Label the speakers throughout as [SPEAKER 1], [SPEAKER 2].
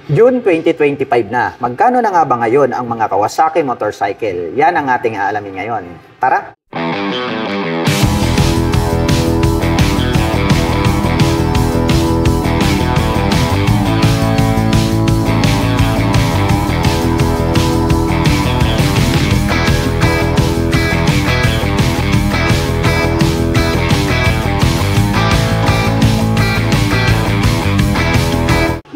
[SPEAKER 1] June 2025 na. Magkano na nga ba ngayon ang mga Kawasaki motorcycle? Yan ang ating aalamin ngayon. Tara!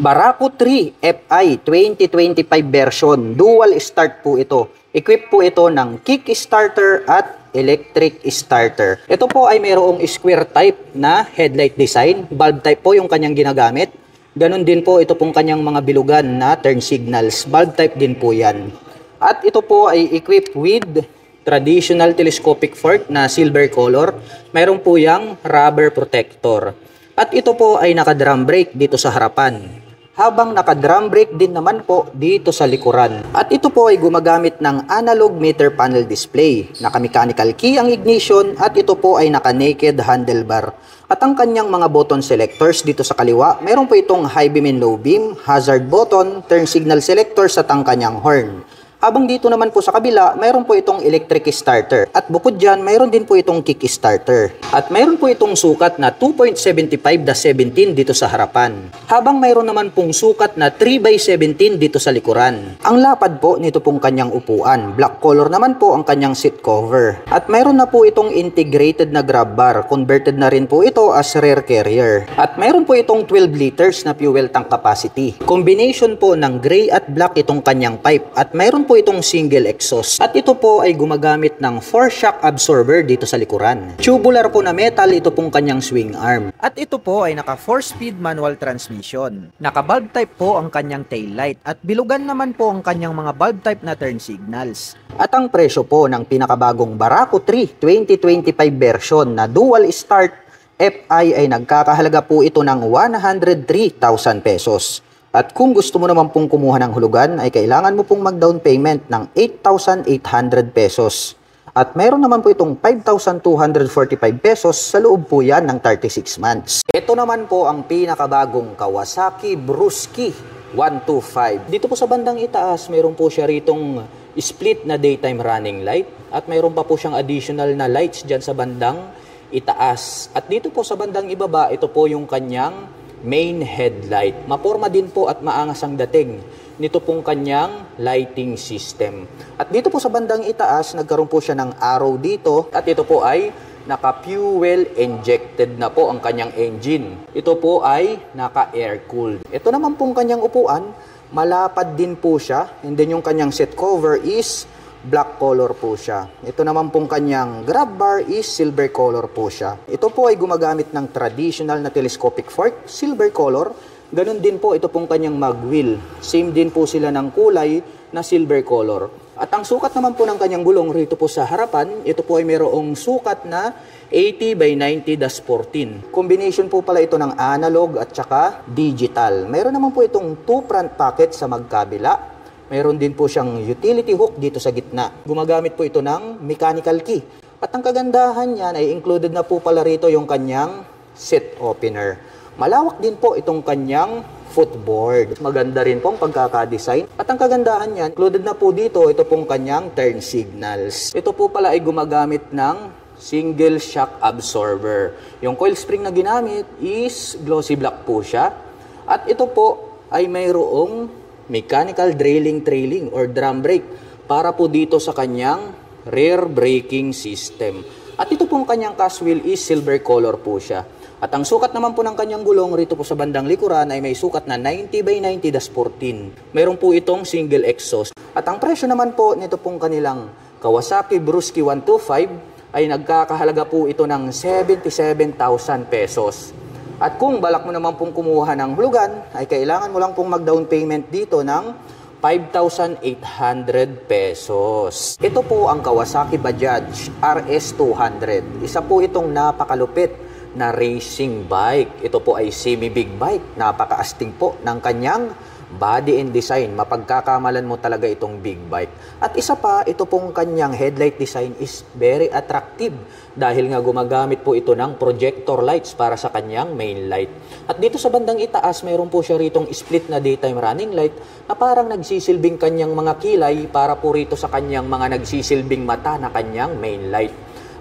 [SPEAKER 1] Barako 3 FI 2025 version, dual start po ito. Equip po ito ng kickstarter at electric starter. Ito po ay mayroong square type na headlight design. Bulb type po yung kanyang ginagamit. Ganon din po ito pong kanyang mga bilugan na turn signals. Bulb type din po yan. At ito po ay equipped with traditional telescopic fork na silver color. Mayroon po yang rubber protector. At ito po ay naka-drum brake dito sa harapan. Habang naka-drum brake din naman po dito sa likuran. At ito po ay gumagamit ng analog meter panel display. Naka-mechanical key ang ignition at ito po ay naka-naked handlebar. At ang kanyang mga button selectors dito sa kaliwa, mayroon po itong high beam and low beam, hazard button, turn signal selectors at ang kanyang horn. Habang dito naman po sa kabila, mayroon po itong electric starter. At bukod dyan, mayroon din po itong kick starter. At mayroon po itong sukat na 2.75/17 dito sa harapan. Habang mayroon naman pong sukat na 3/17 dito sa likuran. Ang lapad po nito pong kanyang upuan. Black color naman po ang kanyang seat cover. At mayroon na po itong integrated na grab bar. Converted na rin po ito as rear carrier. At mayroon po itong 12 liters na fuel tank capacity. Combination po ng gray at black itong kanyang pipe. At mayroon po itong single exhaust. At ito po ay gumagamit ng 4 shock absorber dito sa likuran. Tubular po na metal ito pong kanyang swing arm. At ito po ay naka 4-speed manual transmission. Naka bulb type po ang kanyang tail light at bilugan naman po ang kanyang mga bulb type na turn signals. At ang presyo po ng pinakabagong Barako 3 2025 version na dual start FI ay nagkakahalaga po ito ng 103,000 pesos. At kung gusto mo naman pong kumuha ng hulugan ay kailangan mo pong mag-down payment ng 8,800 pesos. At mayroon naman po itong 5,245 pesos sa loob po yan ng 36 months. Ito naman po ang pinakabagong Kawasaki Brusky 125. Dito po sa bandang itaas, mayroon po siya ritong split na daytime running light. At mayroon pa po siyang additional na lights dyan sa bandang itaas. At dito po sa bandang ibaba, ito po yung kanyang main headlight. Maporma din po at maangas ang dating nito pong kanyang lighting system. At dito po sa bandang itaas, nagkaroon po siya ng arrow dito. At ito po ay naka-fuel injected na po ang kanyang engine. Ito po ay naka-air cooled. Ito naman pong kanyang upuan, malapad din po siya. And then yung kanyang seat cover is black color po siya. Ito naman pong kanyang grab bar is silver color po siya. Ito po ay gumagamit ng traditional na telescopic fork, silver color. Ganon din po ito pong kanyang mag-wheel. Same din po sila ng kulay na silver color. At ang sukat naman po ng kanyang gulong rito po sa harapan, ito po ay mayroong sukat na 80/90-14. Combination po pala ito ng analog at saka digital. Mayroon naman po itong 2 front pocket sa magkabila. Mayroon din po siyang utility hook dito sa gitna. Gumagamit po ito ng mechanical key. At ang kagandahan niyan ay included na po pala rito yung kanyang seat opener. Malawak din po itong kanyang footboard. Maganda rin po ang pagkakadesign. At ang kagandahan niyan, included na po dito ito pong kanyang turn signals. Ito po pala ay gumagamit ng single shock absorber. Yung coil spring na ginamit is glossy black po siya. At ito po ay mayroong mechanical trailing or drum brake para po dito sa kanyang rear braking system. At ito pong kanyang cast wheel is silver color po siya. At ang sukat naman po ng kanyang gulong rito po sa bandang likuran ay may sukat na 90/90-14. Mayroon po itong single exhaust. At ang presyo naman po nito pong kanilang Kawasaki Brusky 125 ay nagkakahalaga po ito ng 77,000 pesos. At kung balak mo naman pong kumuha ng hulugan, ay kailangan mo lang pong mag-down payment dito ng 5,800 pesos. Ito po ang Kawasaki Bajaj RS200. Isa po itong napakalupit na racing bike. Ito po ay semi-big bike. Napakaastig po ng kanyang body and design, mapagkakamalan mo talaga itong big bike. At isa pa, ito pong kanyang headlight design is very attractive dahil nga gumagamit po ito ng projector lights para sa kanyang main light. At dito sa bandang itaas, mayroon po siya ritong split na daytime running light na parang nagsisilbing kanyang mga kilay para po rito sa kanyang mga nagsisilbing mata na kanyang main light.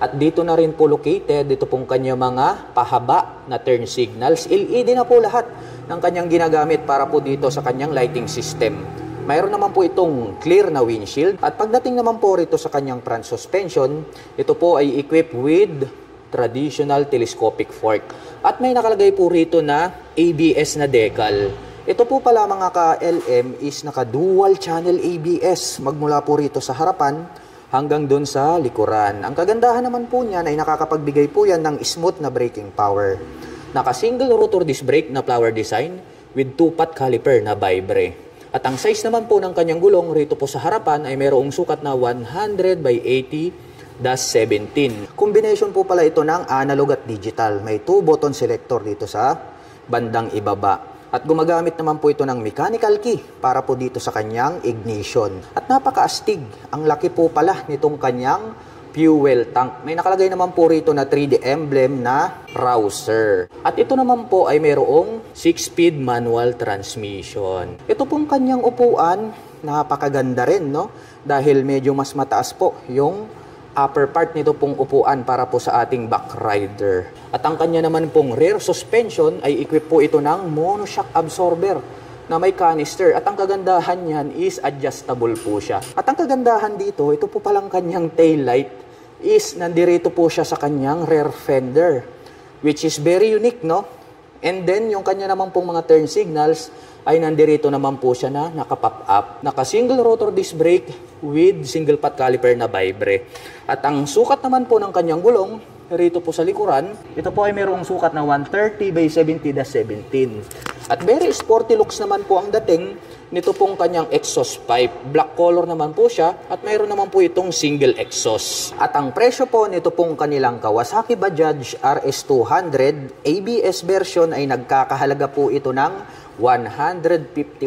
[SPEAKER 1] At dito na rin po located, dito pong kanyang mga pahaba na turn signals. LED na po lahat ng kanyang ginagamit para po dito sa kanyang lighting system. Mayroon naman po itong clear na windshield. At pagdating naman po rito sa kanyang front suspension, ito po ay equipped with traditional telescopic fork. At may nakalagay po rito na ABS na decal. Ito po pala mga ka-LM is naka dual channel ABS magmula po rito sa harapan hanggang dun sa likuran. Ang kagandahan naman po niyan ay nakakapagbigay po yan ng smooth na braking power. Naka-single rotor disc brake na flower design with 2-pot caliper na Vibre. At ang size naman po ng kanyang gulong rito po sa harapan ay mayroong sukat na 100 by 80-17. Combination po pala ito ng analog at digital. May 2 button selector dito sa bandang ibaba. At gumagamit naman po ito ng mechanical key para po dito sa kanyang ignition. At napaka-astig. Ang laki po pala nitong kanyang fuel tank. May nakalagay naman po rito na 3D emblem na Rouser. At ito naman po ay mayroong 6-speed manual transmission. Ito pong kanyang upuan, napakaganda rin, no? Dahil medyo mas mataas po yung upper part nito pong upuan para po sa ating back rider. At ang kanya naman pong rear suspension ay equip po ito ng monoshock absorber na may canister. At ang kagandahan niyan is adjustable po siya. At ang kagandahan dito, ito po palang kanyang tail light is nandirito po siya sa kanyang rear fender, which is very unique, no? And then, yung kanya naman pong mga turn signals ay nandirito naman po siya na naka-pop up. Naka-single rotor disc brake with single pot caliper na Vibre. At ang sukat naman po ng kanyang gulong, rito po sa likuran, ito po ay mayroong sukat na 130 by 70-17. At very sporty looks naman po ang dating nito pong kanyang exhaust pipe. Black color naman po siya at mayroon naman po itong single exhaust. At ang presyo po nito pong kanilang Kawasaki Bajaj RS200 ABS version ay nagkakahalaga po ito ng 151,500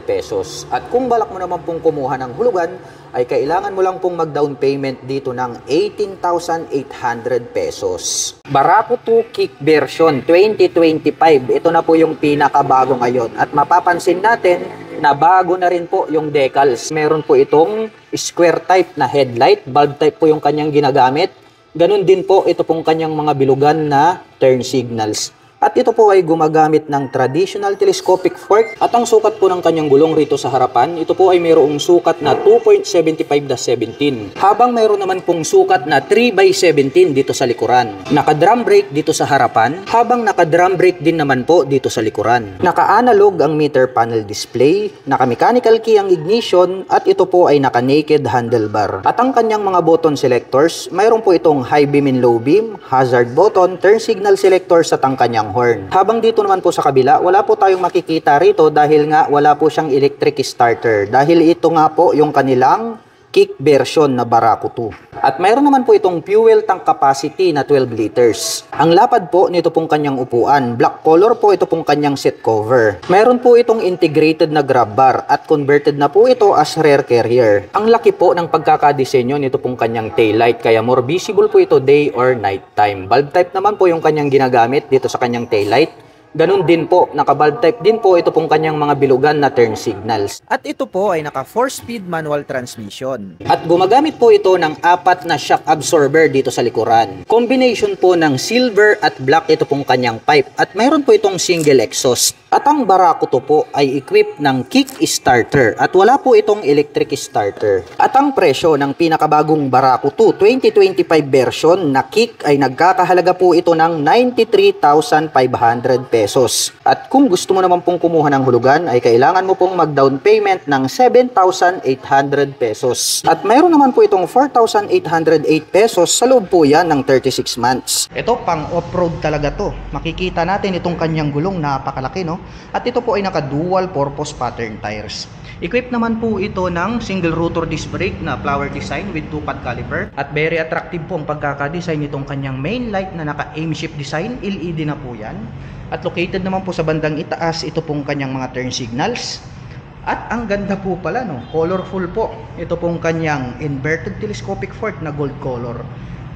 [SPEAKER 1] pesos. At kung balak mo naman pong kumuha ng hulugan, ay kailangan mo lang pong mag-down payment dito ng 18,800 pesos. Barako 2 Kick version 2025. Ito na po yung pinakabago ngayon. At mapapansin natin na bago na rin po yung decals. Meron po itong square type na headlight. Bulb type po yung kanyang ginagamit. Ganun din po ito pong kanyang mga bilugan na turn signals. At ito po ay gumagamit ng traditional telescopic fork. At ang sukat po ng kanyang gulong rito sa harapan, ito po ay mayroong sukat na 2.75/17. Habang mayroon naman pong sukat na 3/17 dito sa likuran. Naka-drum brake dito sa harapan, habang naka-drum brake din naman po dito sa likuran. Naka-analog ang meter panel display, naka-mechanical key ang ignition, at ito po ay naka-naked handlebar. At ang kanyang mga button selectors, mayroon po itong high beam and low beam, hazard button, turn signal selector at ang kanyang horn. Habang dito naman po sa kabila, wala po tayong makikita rito dahil nga wala po siyang electric starter. Dahil ito nga po yung kanilang kick version na Barako 2. At mayroon naman po itong fuel tank capacity na 12 liters. Ang lapad po nito pong kanyang upuan. Black color po ito pong kanyang seat cover. Mayroon po itong integrated na grab bar at converted na po ito as rear carrier. Ang laki po ng pagkakadesenyo nito pong kanyang taillight kaya more visible po ito day or night time. Bulb type naman po yung kanyang ginagamit dito sa kanyang taillight. Ganun din po, naka-bulb type din po ito pong kanyang mga bilugan na turn signals. At ito po ay naka 4-speed manual transmission. At gumagamit po ito ng 4 na shock absorber dito sa likuran. Combination po ng silver at black ito pong kanyang pipe. At mayroon po itong single exhaust. At ang Barako 2 po ay equipped ng kick starter. At wala po itong electric starter. At ang presyo ng pinakabagong Barako 2 2025 version na kick ay nagkakahalaga po ito ng 93,500 pesos. At kung gusto mo naman pong kumuha ng hulugan ay kailangan mo pong mag-down payment ng 7,800 pesos. At mayroon naman po itong 4,808 pesos sa loob po yan ng 36 months. Ito pang off-road talaga to. Makikita natin itong kanyang gulong, napakalaki, no? At ito po ay naka dual purpose pattern tires. Equipped naman po ito ng single rotor disc brake na flower design with 2-pot caliper. At very attractive po ang pagkakadesign nitong kanyang main light na naka aim shift design. LED na po yan. At located naman po sa bandang itaas, ito pong kanyang mga turn signals. At ang ganda po pala, no? Colorful po. Ito pong kanyang inverted telescopic fork na gold color.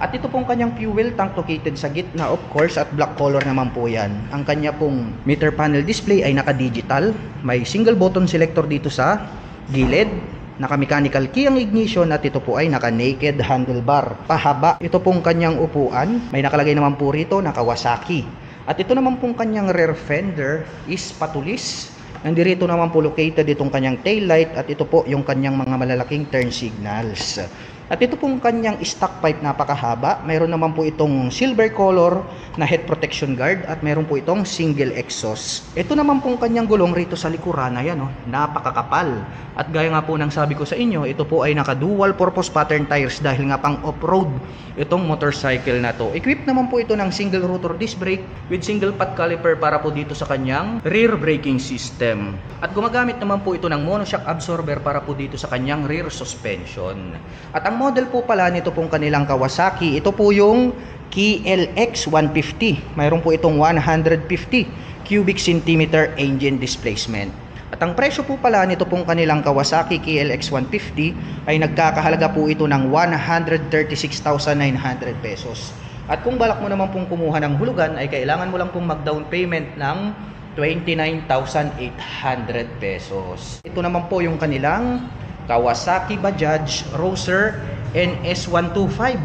[SPEAKER 1] At ito pong kanyang fuel tank located sa gitna, of course, at black color naman po yan. Ang kanya pong meter panel display ay naka-digital. May single button selector dito sa gilid. Naka-mechanical key ang ignition at ito po ay naka-naked handlebar. Pahaba. Ito pong kanyang upuan. May nakalagay naman po rito na Kawasaki. At ito naman pong kanyang rear fender is patulis. Nandito naman po located itong kanyang tail light at ito po yung kanyang mga malalaking turn signals. At ito pong kanyang stock pipe napakahaba. Mayroon naman po itong silver color na head protection guard at mayroon po itong single exhaust. Ito naman pong kanyang gulong rito sa likuran, ayan, oh, napakakapal. At gaya nga po ng sabi ko sa inyo, ito po ay naka dual purpose pattern tires dahil nga pang off-road itong motorcycle na to. Equipped naman po ito ng single rotor disc brake with single pot caliper para po dito sa kanyang rear braking system. At gumagamit naman po ito ng monoshock absorber para po dito sa kanyang rear suspension. At ang model po pala nito pong kanilang Kawasaki, ito po yung KLX 150. Mayroon po itong 150 cubic centimeter engine displacement. At ang presyo po pala nito pong kanilang Kawasaki KLX 150 ay nagkakahalaga po ito ng 136,900 pesos. At kung balak mo naman pong kumuha ng hulugan ay kailangan mo lang pong mag-down payment ng 29,800 pesos. Ito naman po yung kanilang Kawasaki Bajaj Roser NS125.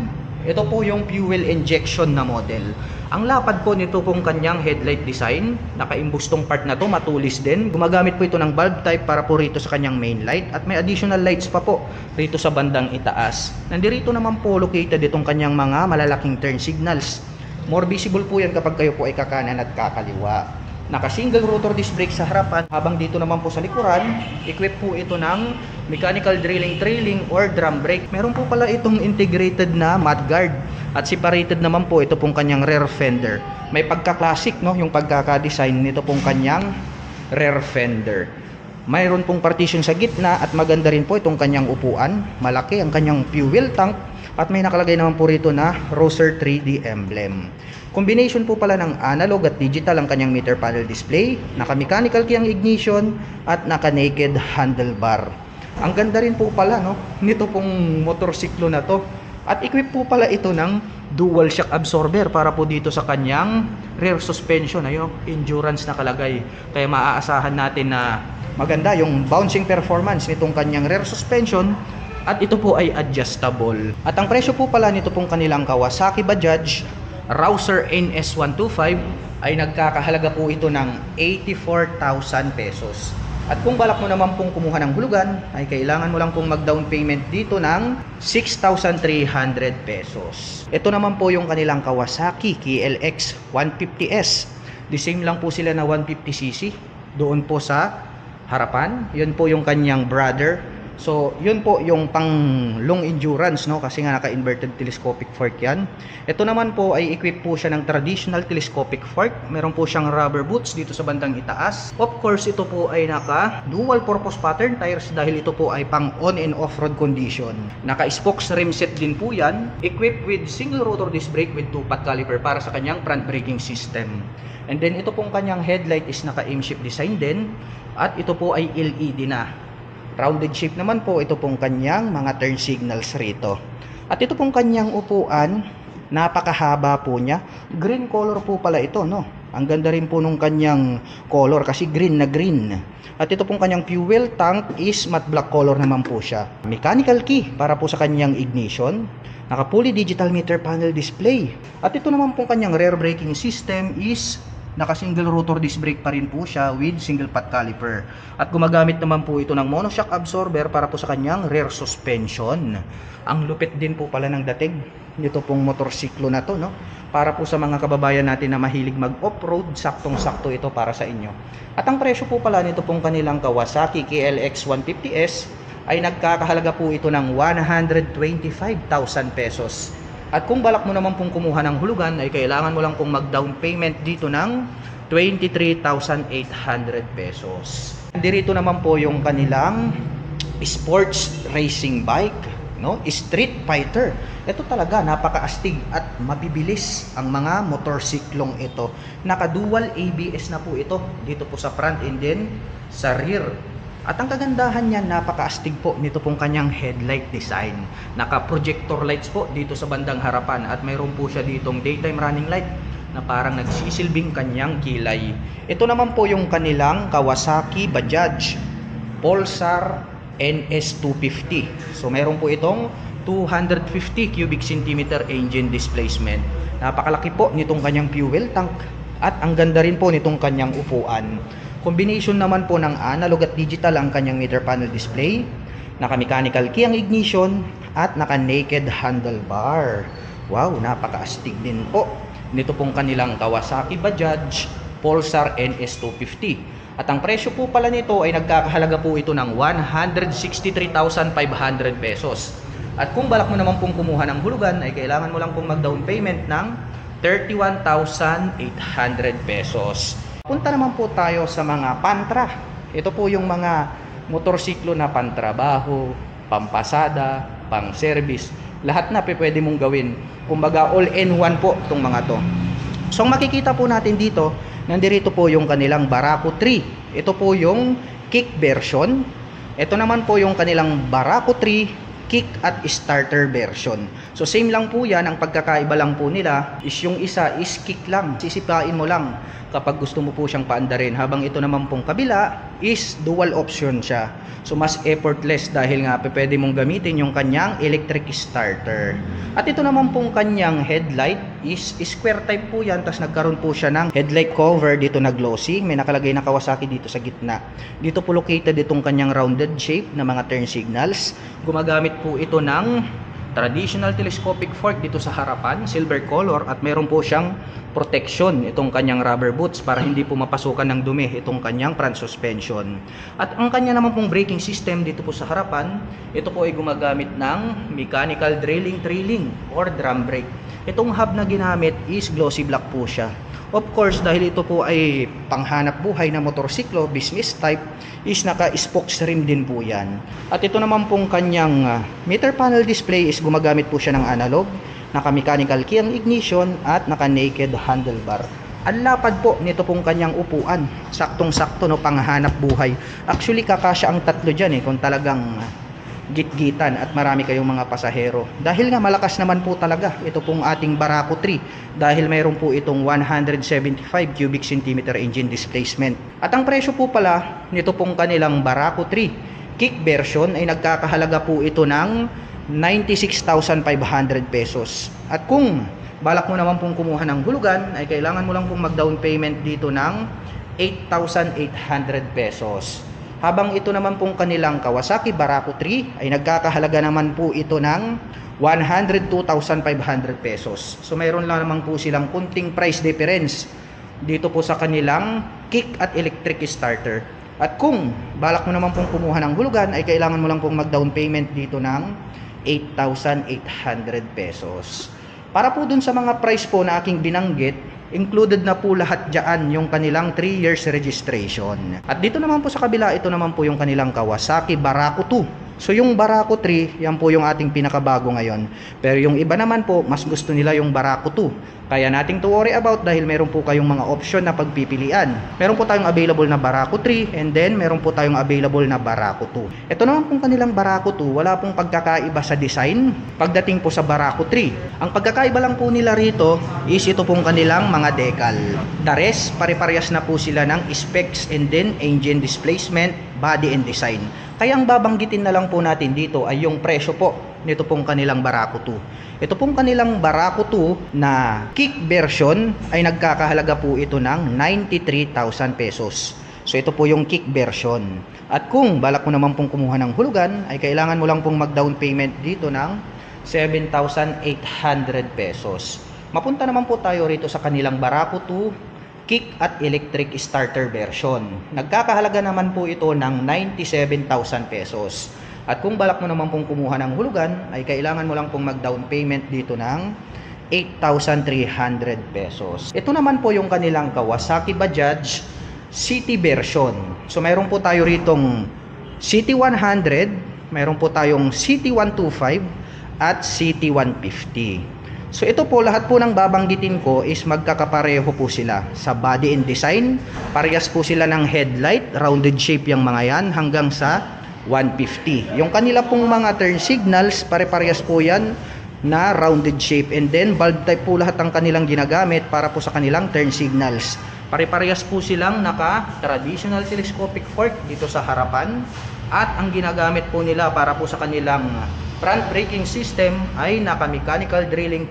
[SPEAKER 1] Ito po yung fuel injection na model. Ang lapad po nito pong kanyang headlight design, nakaimbustong part na to, matulis din. Gumagamit po ito ng bulb type para po rito sa kanyang main light at may additional lights pa po rito sa bandang itaas. Nandirito naman po located itong kanyang mga malalaking turn signals. More visible po yan kapag kayo po ay kakanan at kakaliwa. Naka-single rotor disc brake sa harapan, habang dito naman po sa likuran, equip po ito ng mechanical drilling trailing or drum brake. Meron po pala itong integrated na mudguard at separated naman po ito pong kanyang rear fender. May pagka-classic, no, yung pagkaka-design nito pong kanyang rear fender. Mayroon pong partition sa gitna at maganda rin po itong kanyang upuan. Malaki ang kanyang fuel tank at may nakalagay naman po rito na Roser 3D emblem. Combination po pala ng analog at digital ang kanyang meter panel display, naka-mechanical key ang ignition at naka-naked handlebar. Ang ganda rin po pala, no, nito pong motorsiklo na to. At equip po pala ito ng dual shock absorber para po dito sa kanyang rear suspension. Ayun, endurance nakalagay. Kaya maaasahan natin na maganda yung bouncing performance nitong kanyang rear suspension. At ito po ay adjustable. At ang presyo po pala nito pong kanilang Kawasaki Bajaj Rouser NS125 ay nagkakahalaga po ito ng 84,000 pesos. At kung balak mo naman pong kumuha ng hulugan, ay kailangan mo lang pong mag-down payment dito ng 6,300 pesos. Ito naman po yung kanilang Kawasaki KLX 150S. The same lang po sila na 150cc. Doon po sa harapan, yun po yung kanyang brother. So, yun po yung pang long endurance, no? Kasi nga naka-inverted telescopic fork yan. Ito naman po ay equip po siya ng traditional telescopic fork. Meron po siyang rubber boots dito sa bandang itaas. Of course, ito po ay naka dual purpose pattern tires dahil ito po ay pang on and off-road condition. Naka-spokes rim set din po yan. Equipped with single rotor disc brake with 2-pot caliper para sa kanyang front braking system. And then ito pong kanyang headlight is naka-aim shift design din. At ito po ay LED na. Rounded shape naman po ito pong kanyang mga turn signals rito. At ito pong kanyang upuan, napakahaba po niya. Green color po pala ito, no? Ang ganda rin po nung kanyang color kasi green na green. At ito pong kanyang fuel tank is matte black color naman po siya. Mechanical key para po sa kanyang ignition. Naka fully digital meter panel display. At ito naman pong kanyang rear braking system is naka-single rotor disc brake pa rin po siya with single pot caliper. At gumagamit naman po ito ng monoshock absorber para po sa kanyang rear suspension. Ang lupit din po pala ng dating nito pong motorsiklo na to, no? Para po sa mga kababayan natin na mahilig mag-off-road, saktong-sakto ito para sa inyo. At ang presyo po pala nito pong kanilang Kawasaki KLX 150S ay nagkakahalaga po ito ng 125,000 pesos. At kung balak mo naman pong kumuha ng hulugan ay kailangan mo lang pong mag-down payment dito ng 23,800 pesos. Dito naman po yung kanilang sports racing bike. no? Street Fighter. Ito talaga napakaastig at mabibilis ang mga motorsiklong ito. Naka-dual ABS na po ito dito po sa front and then sa rear. At ang kagandahan niya, napakaastig po nito pong kanyang headlight design. Naka-projector lights po dito sa bandang harapan at mayroon po siya ditong daytime running light na parang nagsisilbing kanyang kilay. Ito naman po yung kanilang Kawasaki Bajaj Pulsar NS250. So mayroon po itong 250 cubic centimeter engine displacement. Napakalaki po nitong kanyang fuel tank at ang ganda rin po nitong kanyang upuan. Combination naman po ng analog at digital ang kanyang meter panel display. Naka-mechanical key ang ignition at naka-naked handlebar. Wow, napakaastig din po nito pong kanilang Kawasaki Bajaj Pulsar NS250. At ang presyo po pala nito ay nagkakahalaga po ito ng 163,500 pesos. At kung balak mo naman pong kumuha ng hulugan ay kailangan mo lang pong mag-down payment ng 31,800 pesos. Punta naman po tayo sa mga pantra. Ito po yung mga motorsiklo na pantrabaho, pampasada, pang-service. Lahat na pwede mong gawin. Kumbaga all-in-one po itong mga to. So makikita po natin dito, nandirito po yung kanilang Barako 3. Ito po yung kick version. Ito naman po yung kanilang Barako 3 kick at starter version. So same lang po yan, ang pagkakaiba lang po nila is yung isa is kick lang, sisipain mo lang kapag gusto mo po siyang paandarin, habang ito naman pong kabila is dual option siya. So mas effortless dahil nga pwede mong gamitin yung kanyang electric starter. At ito naman pong kanyang headlight is square type po yan, tas nagkaroon po siya ng headlight cover dito na glossy, may nakalagay na Kawasaki dito sa gitna. Dito po located itong kanyang rounded shape na mga turn signals. Gumagamit po ito ng traditional telescopic fork dito sa harapan, silver color, at meron po siyang protection itong kanyang rubber boots para hindi po mapasukan ng dumi itong kanyang front suspension. At ang kanya naman pong braking system dito po sa harapan, ito po ay gumagamit ng mechanical drilling or drum brake. Itong hub na ginamit is glossy black po siya. Of course, dahil ito po ay panghanap buhay na motorsiklo, business type, is naka-spokes rim din po yan. At ito naman pong kanyang meter panel display is gumagamit po siya ng analog, naka-mechanical key ang ignition, at naka-naked handlebar. Ang lapad po nito pong kanyang upuan, saktong-sakto no, panghanap buhay. Actually, kakasya ang tatlo dyan kung talagang gitgitan at marami kayong mga pasahero. Dahil nga malakas naman po talaga ito pong ating Barako 3 dahil mayroon po itong 175 cubic centimeter engine displacement. At ang presyo po pala nito pong kanilang Barako 3 kick version ay nagkakahalaga po ito ng 96,500 pesos. At kung balak mo naman pong kumuha ng hulugan ay kailangan mo lang pong mag-down payment dito ng 8,800 pesos. Habang ito naman pong kanilang Kawasaki Barako 3 ay nagkakahalaga naman po ito ng 102,500 pesos. So mayroon lang naman po silang kunting price difference dito po sa kanilang kick at electric starter. At kung balak mo naman pong kumuha ng hulugan ay kailangan mo lang pong mag-down payment dito ng 8,800 pesos. Para po dun sa mga price po na aking binanggit, included na po lahat dyan yung kanilang 3 years registration. At dito naman po sa kabila, ito naman po yung kanilang Kawasaki Barako 2. So yung Barako 3, yan po yung ating pinakabago ngayon. Pero yung iba naman po, mas gusto nila yung Barako 2. Kaya nating to worry about dahil meron po kayong mga option na pagpipilian. Meron po tayong available na Barako 3 and then meron po tayong available na Barako 2. Ito naman pong kanilang Barako 2, wala pong pagkakaiba sa design pagdating po sa Barako 3. Ang pagkakaiba lang po nila rito is ito pong kanilang mga decal. The rest, pare-parehas na po sila ng specs and then engine displacement, body and design. Kaya ang babanggitin na lang po natin dito ay yung presyo po nito pong kanilang Barako 2. Ito pong kanilang Barako 2 na kick version ay nagkakahalaga po ito ng 93,000 pesos. So ito po yung kick version. At kung balak mo naman pong kumuha ng hulugan ay kailangan mo lang pong mag-down payment dito ng 7,800 pesos. Mapunta naman po tayo rito sa kanilang Barako 2 kick at electric starter version. Nagkakahalaga naman po ito ng 97,000 pesos. At kung balak mo naman pong kumuha ng hulugan, ay kailangan mo lang pong mag-down payment dito ng 8,300 pesos. Ito naman po yung kanilang Kawasaki Bajaj City version. So mayroon po tayo ritong City 100, Meron po tayong CT125 at CT150. So ito po, lahat po ng babanggitin ko is magkakapareho po sila sa body and design. Parehas po sila ng headlight, rounded shape yung mga yan hanggang sa 150. Yung kanila pong mga turn signals, pare-parehas po yan na rounded shape, and then bulb type po lahat ang kanilang ginagamit para po sa kanilang turn signals. Pare-parehas po silang naka traditional telescopic fork dito sa harapan, at ang ginagamit po nila para po sa kanilang front braking system ay naka mechanical drilling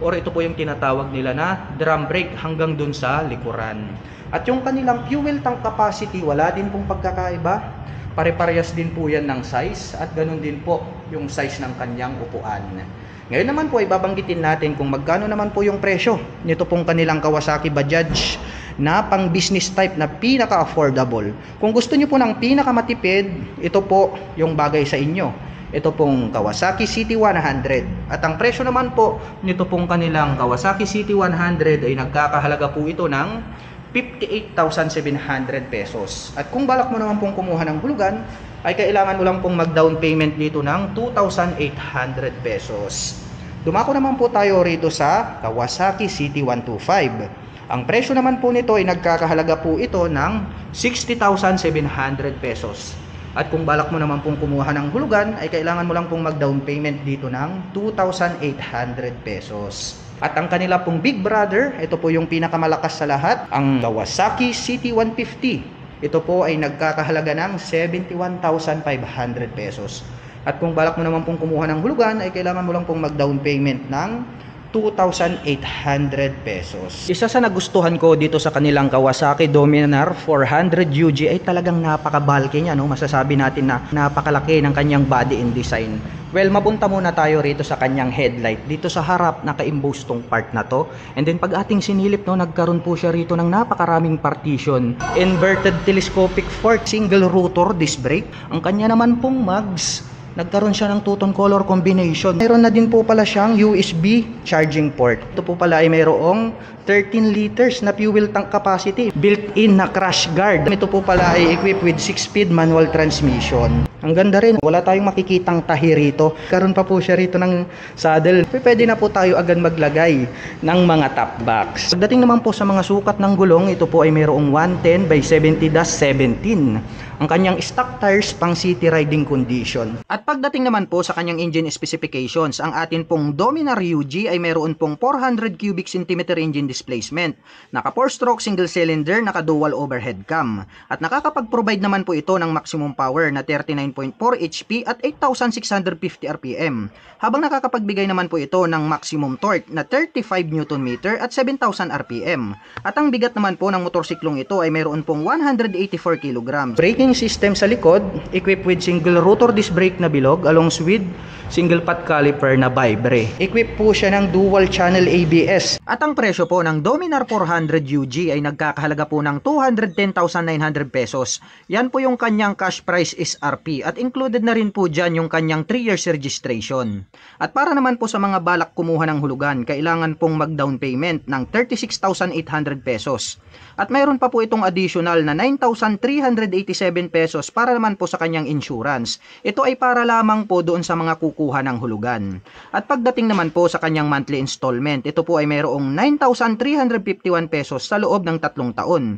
[SPEAKER 1] or ito po yung tinatawag nila na drum brake hanggang dun sa likuran. At yung kanilang fuel tank capacity, wala din pong pagkakaiba. Pare-parehas din po yan ng size, at ganun din po yung size ng kanyang upuan. Ngayon naman po ay babanggitin natin kung magkano naman po yung presyo nito pong kanilang Kawasaki Bajaj na pang business type na pinaka-affordable. Kung gusto nyo po ng pinaka-matipid, ito po yung bagay sa inyo. Ito pong Kawasaki CT100. At ang presyo naman po nito pong kanilang Kawasaki CT100 ay nagkakahalaga po ito ng 58,700 pesos. At kung balak mo naman pong kumuha ng hulugan, ay kailangan mo lang pong mag-down payment dito ng 2,800 pesos. Dumako naman po tayo rito sa Kawasaki CT125. Ang presyo naman po nito ay nagkakahalaga po ito ng 60,700 pesos. At kung balak mo naman pong kumuha ng hulugan, ay kailangan mo lang pong mag-down payment dito ng 2,800 pesos. At ang kanila pong big brother, ito po yung pinakamalakas sa lahat, ang Kawasaki CT150. Ito po ay nagkakahalaga ng 71,500 pesos. At kung balak mo naman pong kumuha ng hulugan, ay kailangan mo lang pong mag-down payment ng 2,800 pesos. Isa sa nagustuhan ko dito sa kanilang Kawasaki Dominar 400 UG ay talagang napaka-bulky niya, no? Masasabi natin na napakalaki ng kanyang body and design. Well, mapunta muna tayo rito sa kanyang headlight. Dito sa harap, naka-emboss tong part na to. And then pag ating sinilip, no, nagkaroon po siya rito ng napakaraming partition. Inverted telescopic fork, single rotor disc brake. Ang kanya naman pong mags, nagkaroon siya ng two-tone color combination. Mayroon na din po pala siyang USB charging port. Ito po pala ay mayroong 13 liters na fuel tank capacity. Built-in na crash guard. Ito po pala ay equipped with 6-speed manual transmission. Ang ganda rin, wala tayong makikitang tahi rito. Karoon pa po siya rito ng saddle. Pwede na po tayo agad maglagay ng mga top box. Pagdating naman po sa mga sukat ng gulong, ito po ay mayroong 110 by 70-17. Ang kanyang stock tires pang city riding condition. At pagdating naman po sa kanyang engine specifications, ang atin pong Dominar UG ay mayroon pong 400 cubic centimeter engine displacement. Naka 4-stroke single cylinder, naka dual overhead cam. At nakakapag-provide naman po ito ng maximum power na 39.4 HP at 8,650 RPM. Habang nakakapagbigay naman po ito ng maximum torque na 35 Nm at 7,000 RPM. At ang bigat naman po ng motorsiklong ito ay mayroon pong 184 kg. Braking system sa likod, equipped with single rotor disc brake na bilog along with single pot caliper na Vibre. Equipped po siya ng dual channel ABS. At ang presyo po ng Dominar 400 UG ay nagkakahalaga po ng 210,900 pesos. Yan po yung kanyang cash price SRP, at included na rin po dyan yung kanyang 3 years registration. At para naman po sa mga balak kumuha ng hulugan, kailangan pong mag-down payment ng 36,800 pesos. At mayroon pa po itong additional na 9,387 pesos para naman po sa kanyang insurance. Ito ay para lamang po doon sa mga kukuha ng hulugan. At pagdating naman po sa kanyang monthly installment, ito po ay mayroong 9,351 pesos sa loob ng 3 taon.